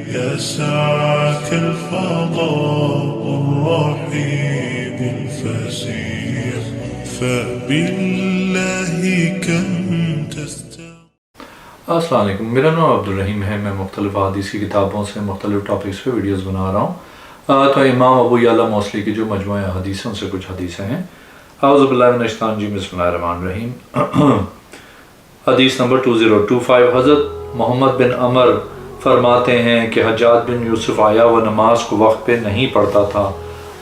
يسعك الفضاء الرحيم الفسيح فبالله كم السلام علیکم، میرا نام عبدالرحیم ہے۔ میں مختلف حدیث کی کتابوں سے مختلف ٹاپکس پہ ویڈیوز بنا رہا ہوں۔ تو امام ابو یعلا موصلی کی جو مجموعہ حدیث ہیں ان سے کچھ حدیثیں ہیں۔ اعوذ باللہ من الشیطان الرجیم، بسم اللہ الرحمن الرحیم۔ حدیث نمبر 2025، حضرت محمد بن عمر فرماتے ہیں کہ حجاج بن یوسف آیا وہ نماز کو وقت پہ نہیں پڑھتا تھا۔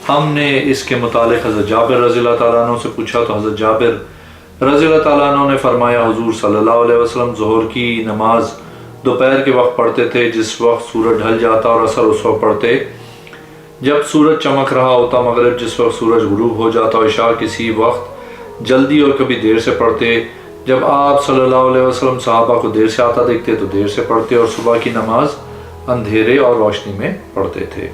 ہم نے اس کے متعلق حضرت جابر رضی اللہ تعالیٰ عنہ سے پوچھا تو حضرت جابر رضی اللہ تعالیٰ عنہ نے فرمایا حضور صلی اللہ علیہ وسلم ظہر کی نماز دوپہر کے وقت پڑھتے تھے جس وقت سورج ڈھل جاتا، اور عصر اس وقت پڑھتے جب سورج چمک رہا ہوتا، مغرب جس وقت سورج غروب ہو جاتا، عشاء کسی وقت جلدی اور کبھی دیر سے پڑھتے۔ جب آپ صلی اللہ علیہ وسلم صحابہ کو دیر سے آتا دیکھتے تو دیر سے پڑھتے، اور صبح کی نماز اندھیرے اور روشنی میں پڑھتے تھے۔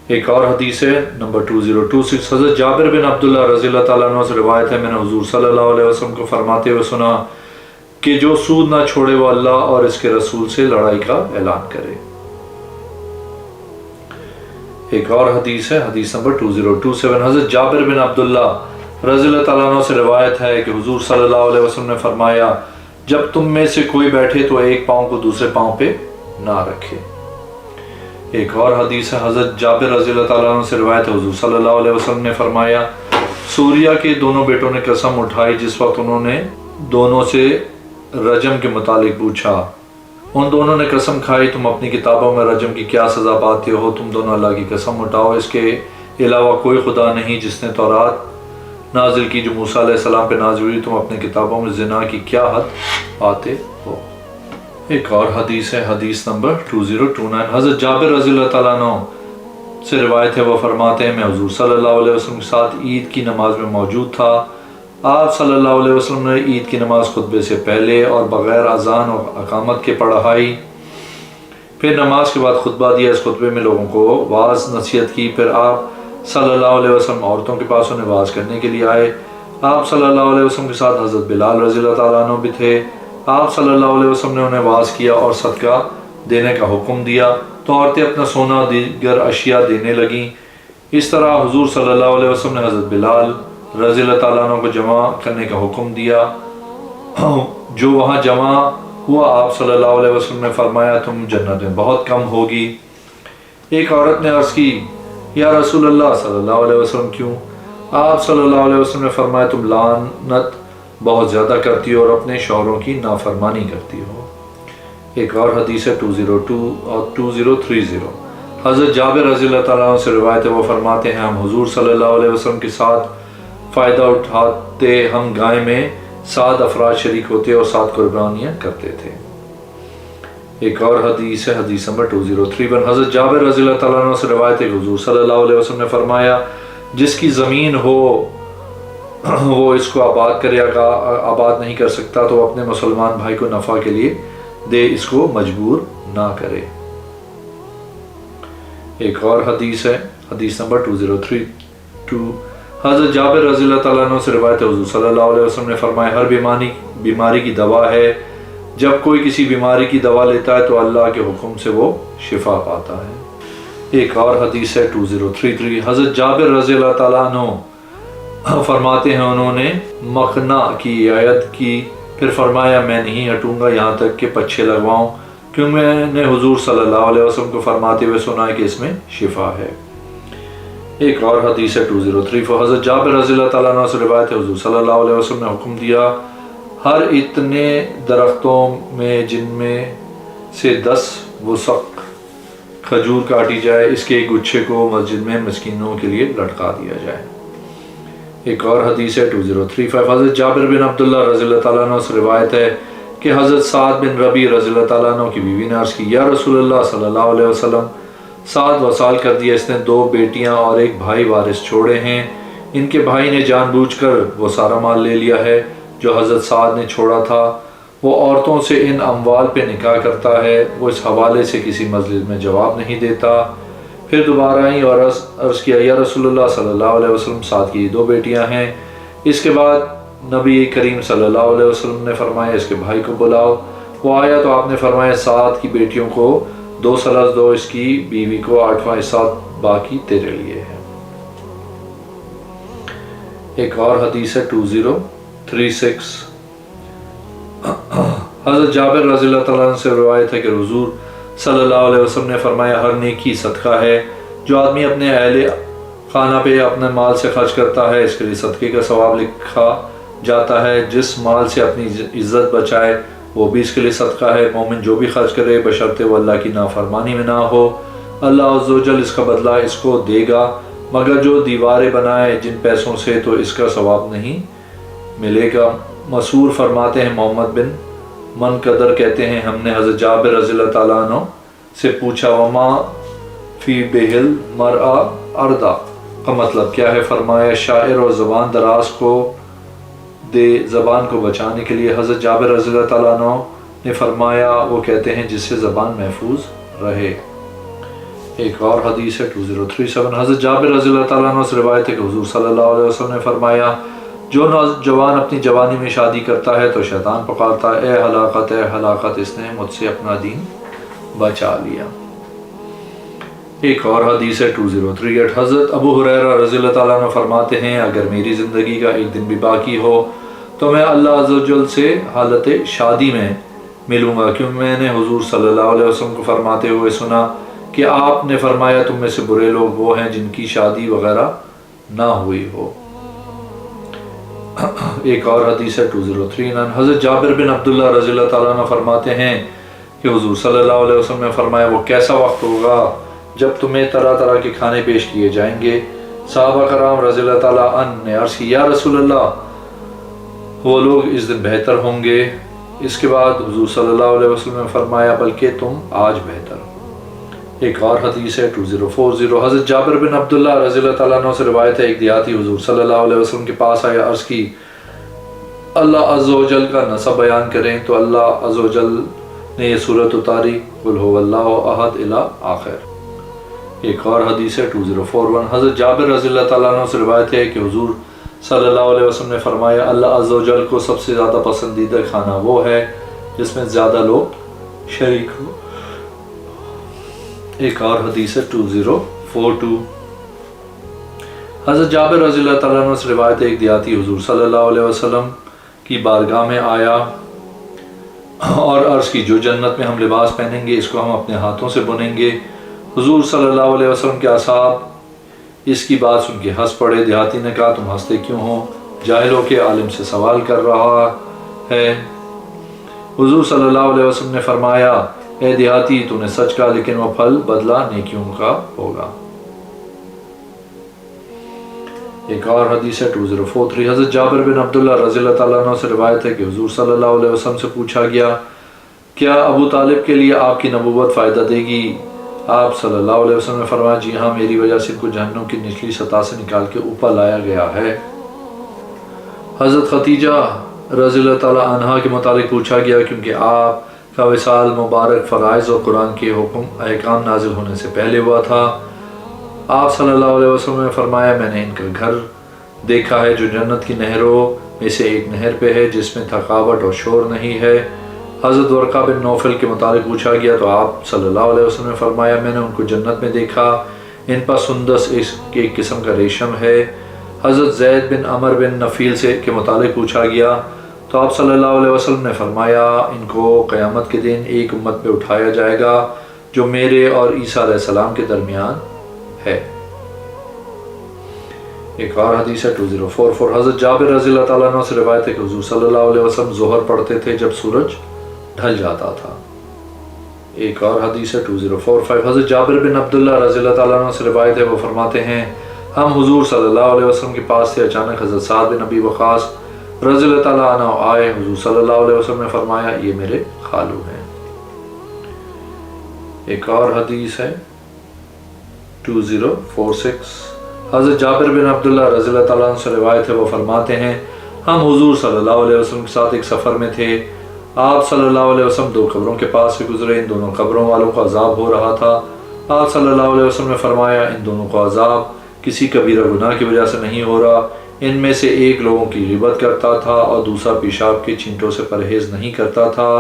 ایک اور حدیث ہے نمبر 2026، حضرت جابر بن عبداللہ رضی اللہ تعالیٰ عنہ سے روایت ہے، میں نے حضور صلی اللہ علیہ وسلم کو فرماتے ہوئے سنا کہ جو سود نہ چھوڑے وہ اللہ اور اس کے رسول سے لڑائی کا اعلان کرے۔ ایک اور حدیث ہے، حدیث نمبر 2027، حضرت جابر بن عبداللہ رضی اللہ تعالیٰ عنہ سے روایت ہے کہ حضور صلی اللہ علیہ وسلم نے فرمایا جب تم میں سے کوئی بیٹھے تو ایک پاؤں کو دوسرے پاؤں پہ نہ رکھے۔ ایک اور حدیث ہے، حضرت جابر رضی اللہ تعالیٰ عنہ سے روایت ہے، حضور صلی اللہ علیہ وسلم نے فرمایا سوریہ کے دونوں بیٹوں نے قسم اٹھائی جس وقت انہوں نے دونوں سے رجم کے متعلق پوچھا۔ ان دونوں نے قسم کھائی تم اپنی کتابوں میں رجم کی کیا سزا پاتے ہو؟ تم دونوں اللہ کی قسم اٹھاؤ، اس کے علاوہ کوئی خدا نہیں جس نے تورات نازل کی جو موسیٰ علیہ السلام پہ نازل ہوئی، تم اپنے کتابوں میں زنا کی کیا حد پاتے ہو؟ ایک اور حدیث ہے، حدیث نمبر 2029، حضرت جابر رضی اللہ تعالیٰ عنہ سے روایت ہے، وہ فرماتے ہیں میں حضور صلی اللہ علیہ وسلم کے ساتھ عید کی نماز میں موجود تھا۔ آپ صلی اللہ علیہ وسلم نے عید کی نماز خطبے سے پہلے اور بغیر اذان اور اقامت کے پڑھائی، پھر نماز کے بعد خطبہ دیا۔ اس خطبے میں لوگوں کو واعظ نصیحت کی، پھر آپ صلی اللہ علیہ وسلم عورتوں کے پاس انہیں واعظ کرنے کے لیے آئے۔ آپ صلی اللہ علیہ وسلم کے ساتھ حضرت بلال رضی اللہ تعالیٰ عنہ بھی تھے۔ آپ صلی اللہ علیہ وسلم نے انہیں واعظ کیا اور صدقہ دینے کا حکم دیا تو عورتیں اپنا سونا دیگر اشیاء دینے لگیں۔ اس طرح حضور صلی اللہ علیہ وسلم نے حضرت بلال رضی اللہ تعالیٰ عنہ کو جمع کرنے کا حکم دیا۔ جو وہاں جمع ہوا آپ صلی اللہ علیہ وسلم نے فرمایا تم جنت میں بہت کم ہوگی۔ ایک عورت نے عرض کی یا رسول اللہ صلی اللہ علیہ وسلم کیوں؟ آپ صلی اللہ علیہ وسلم نے فرمایا تم لعنت بہت زیادہ کرتی ہو اور اپنے شوہروں کی نافرمانی کرتی ہو۔ ایک اور حدیث ہے 202 اور 2030، حضرت جابر رضی اللہ تعالیٰ عنہ سے روایت ہے، وہ فرماتے ہیں ہم حضور صلی اللہ علیہ وسلم کے ساتھ فائدہ اٹھاتے، ہم گائے میں 7 افراد شریک ہوتے اور 7 قربانیاں کرتے تھے۔ ایک اور حدیث ہے، حدیث نمبر 2031، حضرت جابر رضی اللہ تعالیٰ عنہ سے روایت ہے کہ حضور صلی اللہ علیہ وسلم نے فرمایا جس کی زمین ہو وہ اس کو آباد کرے گا، آباد نہیں کر سکتا تو وہ اپنے مسلمان بھائی کو نفع کے لیے دے، اس کو مجبور نہ کرے۔ ایک اور حدیث ہے، حدیث نمبر 2032، حضرت جابر رضی اللہ تعالیٰ عنہ سے روایت ہے حضور صلی اللہ علیہ وسلم نے فرمایا ہر بیماری کی دوا ہے، جب کوئی کسی بیماری کی دوا لیتا ہے تو اللہ کے حکم سے وہ شفا پاتا ہے۔ ایک اور حدیث ہے 2033، حضرت جابر رضی اللہ تعالیٰ عنہ فرماتے ہیں انہوں نے مقنع کی عیادت کی، پھر فرمایا میں نہیں ہٹوں گا یہاں تک کہ پچھے لگواؤں، کیوں میں نے حضور صلی اللہ علیہ وسلم کو فرماتے ہوئے سنا ہے کہ اس میں شفا ہے۔ ایک اور حدیث ہے 2034، حضرت جابر رضی اللہ تعالیٰ عنہ سے روایت ہے حضور صلی اللہ علیہ وسلم نے حکم دیا ہر اتنے درختوں میں جن میں سے 10 وسق کھجور کاٹی جائے اس کے ایک گچھے کو مسجد میں مسکینوں کے لیے لٹکا دیا جائے۔ ایک اور حدیث ہے 2035، حضرت جابر بن عبداللہ رضی اللہ تعالیٰ عنہ سے روایت ہے کہ حضرت سعد بن ربیع رضی اللہ تعالیٰ عنہ کی بیوی نے عرض کی یا رسول اللہ صلی اللہ علیہ وسلم سعد وصال کر دیا، اس نے 2 بیٹیاں اور ایک بھائی وارث چھوڑے ہیں، ان کے بھائی نے جان بوجھ کر وہ سارا مال لے لیا ہے جو حضرت سعد نے چھوڑا تھا، وہ عورتوں سے ان اموال پہ نکاح کرتا ہے، وہ اس حوالے سے کسی مجلس میں جواب نہیں دیتا۔ پھر دوبارہ آئیں اور عرض کیا یا رسول اللہ صلی اللہ علیہ وسلم سعد کی 2 بیٹیاں ہیں۔ اس کے بعد نبی کریم صلی اللہ علیہ وسلم نے فرمایا اس کے بھائی کو بلاؤ، وہ آیا تو آپ نے فرمایا سعد کی بیٹیوں کو 2 सलस दो इसकी बीवी को, 8वां हिस्सा बाकी तेरे लिए है। एक और हदीस है 2036। हज़रत जाबिर रज़ी अल्लाह तआला अन्हु से रिवायत है कि हुज़ूर सल्लल्लाहु अलैहि वसल्लम ने फरमाया, हर नेकी सदका है जो आदमी अपने अहले खाना पे अपने माल से खर्च करता है, इसके लिए सदक़े का सवाब लिखा जाता है। जिस माल से अपनी इज़्ज़त बचाए वो भी इसके लिए सदका है। मोमिन जो भी खर्च करे बशर्ते वो अल्लाह की नाफरमानी में ना हो, अल्लाह अज़्ज़ व जल इसका बदला इसको देगा, मगर जो दीवारें बनाए जिन पैसों से तो इसका सवाब नहीं मिलेगा। मसूर फरमाते हैं, मोहम्मद बिन मनकदर कहते हैं, हमने हज़रत जाबिर रज़ी अल्लाह तआला अन्हु से पूछा, वमा फ़ी बेहिल मरआ अर्दा का मतलब क्या है? फरमाया, शायर और ज़बान दराज को दे, ज़बान को बचाने के लिए। हज़रत जाबिर रज़ी अल्लाह तआला अन्हु ने फरमाया, वो कहते हैं जिससे ज़बान महफूज रहे। एक और हदीस है 2037। हज़रत जाबिर रज़ी अल्लाह तआला अन्हु से रिवायत है कि हुज़ूर सल्लल्लाहु अलैहि वसल्लम ने फरमाया, जो नौजवान अपनी जवानी में शादी करता है तो शैतान पुकारता है, ए हलाकत, इसने मुझसे अपना दीन बचा लिया। एक और हदीस है 2038। हज़रत अबू हुरैरा रज़ी अल्लाह तआला अन्हु फरमाते हैं, अगर मेरी ज़िंदगी का एक दिन भी बाकी हो तो मैं अल्लाह अज़्ज़ व जल से हालत शादी में मिलूँगा, क्योंकि मैंने हुज़ूर सल्लल्लाहु अलैहि वसल्लम को फरमाते हुए सुना कि आपने फरमाया, तुम में से बुरे लोग वो हैं जिनकी शादी वगैरह ना हुई हो। एक और हदीस है 2039। हज़रत जाबिर बिन अब्दुल्लाह रज़ी अल्लाह तआला अन्हु फरमाते हैं कि हुज़ूर सल्लल्लाहु अलैहि वसल्लम ने फरमाया, वो कैसा वक्त होगा जब तुम्हें तरह तरह के खाने पेश किए जाएंगे। सहाबा कराम रज़ी अल्लाह तआला अन्हु ने अर्ज़ की, या रसूल अल्लाह, वो लोग इस दिन बेहतर होंगे। इसके बाद हुज़ूर सल्लल्लाहु अलैहि वसल्लम ने फरमाया, बल्कि तुम आज बेहतर हो। एक और हदीस है 2040। हज़रत जाबिर बिन अब्दुल्लाह रज़ी अल्लाह तआला अन्हु से रिवायत है, एक देहाती हुज़ूर सल्लल्लाहु अलैहि वसल्लम के पास आया, अर्ज़ की, अल्लाह अज़्ज़ व जल का नसब बयान करें। तो अल्लाह अज़्ज़ व जल ने ये सूरत उतारी, कुल हुवल्लाहु अहद इला आखिर। एक और हदीस है 2041। हज़रत जाबिर रज़ी अल्लाह तआला अन्हु से रिवायत है कि हुज़ूर सल्लल्लाहु अलैहि वसल्लम ने फरमाया, अल्लाह अज़्ज़ व जल को सबसे ज़्यादा पसंदीदा खाना वो है जिसमें ज़्यादा लोग शरीक हो। एक और हदीस है 2042। हज़रत जाबिर रज़ी अल्लाह तआला अन्हु से रिवायत है, एक देहाती हुज़ूर सल्लल्लाहु अलैहि वसल्लम की बारगाह में आया और अर्ज़ की, जो जन्नत में हम लिबास पहनेंगे इसको हम अपने हाथों से बुनेंगे। हुज़ूर सल्लल्लाहु अलैहि वसल्लम के असहाब इसकी बात सुन के हंस पड़े। देहाती ने कहा, तुम हंसते क्यों हो? जाहिलों के आलिम से सवाल कर रहा है। हुज़ूर सल्लल्लाहु अलैहि वसल्लम ने फरमाया, ए देहाती, तूने सच कहा, लेकिन वह फल बदला नेकियों का होगा। एक और हदीस है 2043। हज़रत जाबिर बिन अब्दुल्लाह रज़ी अल्लाह तआला अन्हु से रिवायत है कि हुज़ूर सल्लल्लाहु अलैहि वसल्लम से पूछा गया, क्या अबू तालिब के लिए आपकी नबूवत फ़ायदा देगी? आप सल्लल्लाहु अलैहि वसल्लम ने फरमाया, जी हाँ, मेरी वजह से इनको जहन्नम की निचली सतह से निकाल के ऊपर लाया गया है। हज़रत खतीजा रज़ी अल्लाह तआला अन्हा के मुतालिक पूछा गया, क्योंकि आप का विसाल मुबारक फ़राइज़ और कुरान के हुक्म अहकाम नाजिल होने से पहले हुआ था। आप सल्लल्लाहु अलैहि वसल्लम ने फरमाया, मैंने इनका घर देखा है जो जन्नत की नहरों में से एक नहर पे है, जिसमें थकावट और शोर नहीं है। हज़रत वर्का बिन नौफल के मुतालिक पूछा गया तो आप सल्लल्लाहु अलैहि वसल्लम ने फरमाया, मैंने उनको जन्नत में देखा, इन पर सुंदस एक किस्म का रेशम है। हज़रत ज़ैद बिन अमर बिन नफ़ील से के मुतालिक पूछा गया तो आप सल्लल्लाहु अलैहि वसल्लम ने फरमाया, इनको क़यामत के दिन एक उम्मत पे उठाया जाएगा जो मेरे और ईसा अलैहिस्सलाम के दरमियान है। एक और हदीस है 2044। हज़रत जाबिर रज़ी अल्लाह तआला अन्हु से रिवायत है कि हुज़ूर सल्लल्लाहु अलैहि वसल्लम ज़ोहर पढ़ते थे जब सूरज ढल जाता था। एक और हदीस है 2045। हज़रत जाबिर बिन अब्दुल्लाह रज़ी अल्लाह तआला अन्हु से रिवायत है, वो फरमाते हैं, हम हुज़ूर सल्लल्लाहु अलैहि वसल्लम के पास थे, अचानक हज़रत साद बिन अबी वक़ास रज़ी अल्लाह तआला अन्हु आए। हुज़ूर सल्लल्लाहु अलैहि वसल्लम ने फरमाया, ये मेरे खालू हैं। एक और हदीस है 2046। हज़रत जाबिर बिन अब्दुल्लाह रज़ी अल्लाह तआला अन्हु से रिवायत है, वो फरमाते हैं, हम हुज़ूर सल्लल्लाहु अलैहि वसल्लम के साथ एक सफ़र में थे। आप सल्लल्लाहु अलैहि वसल्लम दो कब्रों के पास से गुजरे, इन दोनों कब्रों वालों को अज़ाब हो रहा था। आप सल्लल्लाहु अलैहि वसल्लम ने फरमाया, इन दोनों को अज़ाब किसी कबीरा गुनाह की वजह से नहीं हो रहा। इनमें से एक लोगों की गिबत करता था और दूसरा पेशाब के छींटों से परहेज़ नहीं करता था।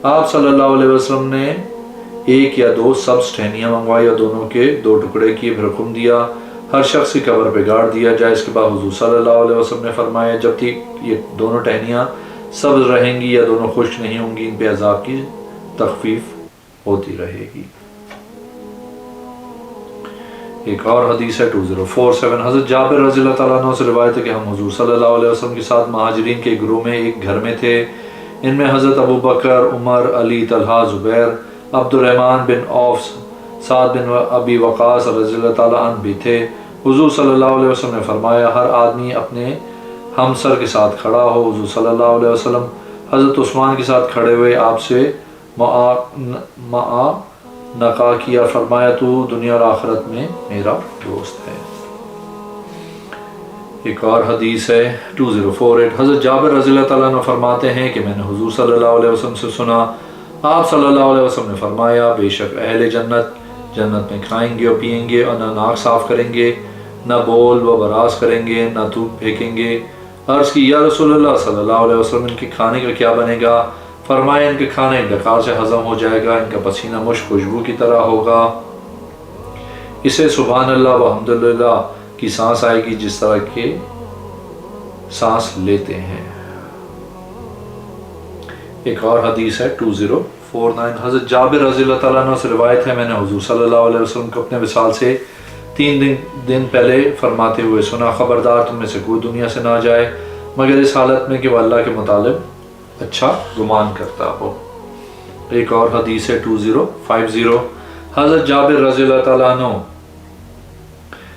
आप सल्लल्लाहु अलैहि वसल्लम ने एक या दो सब्ज टहनियाँ मंगवाई और दोनों के 2 टुकड़े किए, फिर हुक्म दिया हर शख्स की कब्र पे गाड़ दिया जाए। इसके बाद हुजूर सल्लल्लाहु अलैहि वसल्लम ने फरमाया जब तक ये दोनों टहनियाँ सब्ज रहेंगी या दोनों खुश्क नहीं होंगी, इन पे अजाब की तखफीफ होती रहेगी। एक और हदीस है 2047, हज़रत जाबिर रज़ियल्लाहु ताला अन्हु से रिवायत है कि हम हुजूर सल्लल्लाहु अलैहि वसल्लम के साथ महाजिरीन के ग्रुप में एक घर में थे। इनमें हज़रत Abu Bakr, Umar, Ali, Talha, Zubair, Abdur Rahman bin Auf, Saad bin Abi Waqqas रज़ियल्लाहु ताला अन्हु भी थे। हुजूर सल्लल्लाहु अलैहि वसल्लम ने फरमाया हर आदमी अपने हमसर के साथ खड़ा हो। हुजूर सल्लल्लाहु अलैहि वसल्लम हज़रत उस्मान के साथ खड़े हुए आपसे नका किया, फरमाया तू दुनिया और आखिरत में मेरा दोस्त है। एक और हदीस है 2048, हज़रत जाबिर रज़ियल्लाहु ताला अन्हु फरमाते हैं कि मैंने हुजूर सल्लल्लाहु अलैहि वसल्लम से सुना, आप सल्लल्लाहु अलैहि वसल्लम ने फरमाया बेशक अहले जन्नत में खाएंगे और पिएंगे और न नाक साफ करेंगे, न बोल व बरास करेंगे, न थूक फेंकेंगे। अर्ज़ की या रसूलल्लाह सल्लल्लाहु अलैहि वसल्लम इनके खाने का क्या बनेगा? फरमाया इनके खाने डकार से हज़म हो जाएगा, इनका पसीना मुश्क खुशबू की तरह होगा, इसे सुभान अल्लाह व हम्दुलिल्लाह की सांस आएगी जिस तरह के सांस लेते हैं। एक और हदीस है 2049, हज़रत जाबिर रज़ियल्लाहु ताला अन्हु से रिवायत है मैंने हुजूर सल्लल्लाहु अलैहि वसल्लम को अपने विसाल से 3 दिन पहले फरमाते हुए सुना, खबरदार तुम में से कोई दुनिया से ना जाए मगर इस हालत में कि वह अल्लाह के मुतालिब अच्छा गुमान करता हो। एक और हदीस है 2050, हज़रत जाबिर रज़ियल्लाहु ताला अन्हु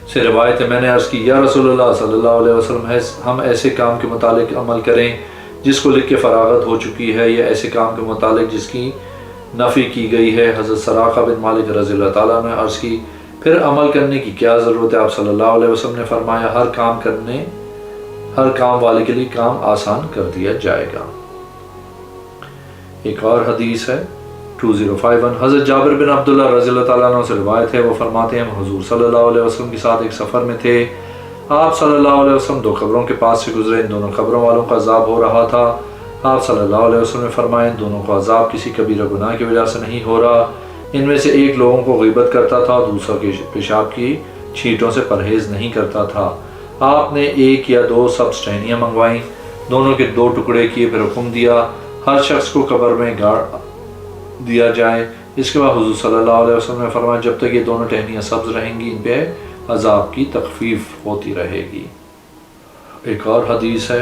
से रिवायत है मैंने अर्ज़ की या रसूलल्लाह सल्लल्लाहु अलैहि वसल्लम हम ऐसे काम के मुतालिक अमल करें जिसको लिख के फरागत हो चुकी है या ऐसे काम के मुतालिक जिसकी नफ़ी की गई है। हज़रत सराक़ा बिन मालिक रज़ियल्लाहु ताला अन्हु ने अर्ज़ की फिर अमल करने की क्या ज़रूरत है? आप सल्लल्लाहु अलैहि वसल्लम ने फरमाया हर काम वाले के लिए काम आसान कर दिया जाएगा। एक और हदीस है 2051, हज़रत जाबिर बिन अब्दुल्लाह रज़ियल्लाहु ताला अन्हु से रिवायत है वो फरमाते हैं हम हुजूर सल्लल्लाहु अलैहि वसल्लम के साथ एक सफ़र में थे। आप सल्लल्लाहु अलैहि वसल्लम 2 कब्रों के पास से गुजरे, इन दोनों कब्रों वालों का अज़ाब हो रहा था। आप सल्लल्लाहु अलैहि वसल्लम ने फरमाया इन दोनों का अज़ाब किसी कबीरा गुनाह की वजह से नहीं हो रहा, इनमें से एक लोगों को ग़ीबत करता था और दूसरा के पेशाब की छींटों से परहेज़ नहीं करता था। आपने 1 या 2 सब्ज़ टहनियाँ मंगवाईं, दोनों के 2 टुकड़े किए, फिर हुक्म दिया हर शख्स को कब्र में गाड़ दिया जाए। इसके बाद हुजूर सल्लल्लाहु अलैहि वसल्लम ने फरमाया जब तक ये दोनों टहनियाँ सब्ज़ रहेंगी इन पे अज़ाब की तखफीफ होती रहेगी। एक और हदीस है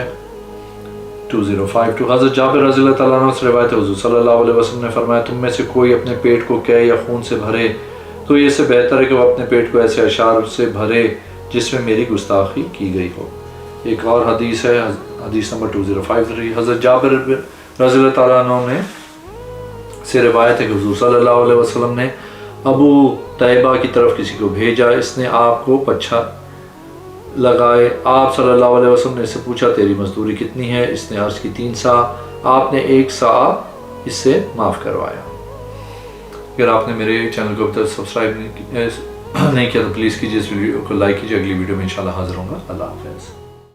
2052, हज़रत जाबिर रज़ियल्लाहु ताला अन्हु से रिवायत है हुजूर सल्लल्लाहु अलैहि वसल्लम ने फरमाया तुम में से कोई अपने पेट को कै या खून से भरे तो ये से बेहतर है कि वह अपने पेट को ऐसे अशार से भरे जिसमें मेरी गुस्ताखी की गई हो। एक और हदीस है हदीस नंबर 2053, हज़रत जाबिर रज़ियल्लाहु ताला अन्हु ने से रिवायत है कि हुजूर सल्लल्लाहु अलैहि वसल्लम ने अबू तैबा की तरफ किसी को भेजा, इसने आपको पच्छा लगाए। आप सल्लल्लाहु अलैहि वसल्लम ने इससे पूछा तेरी मजदूरी कितनी है? इसने अर्ज़ की 3 सा। आपने 1 सा इससे माफ़ करवाया। अगर आपने मेरे चैनल को अब तक सब्सक्राइब नहीं किया तो प्लीज़ कीजिए, इस वीडियो को लाइक कीजिए। अगली वीडियो में इंशाल्लाह हाज़िर होऊंगा। अल्लाह हाफ़िज़।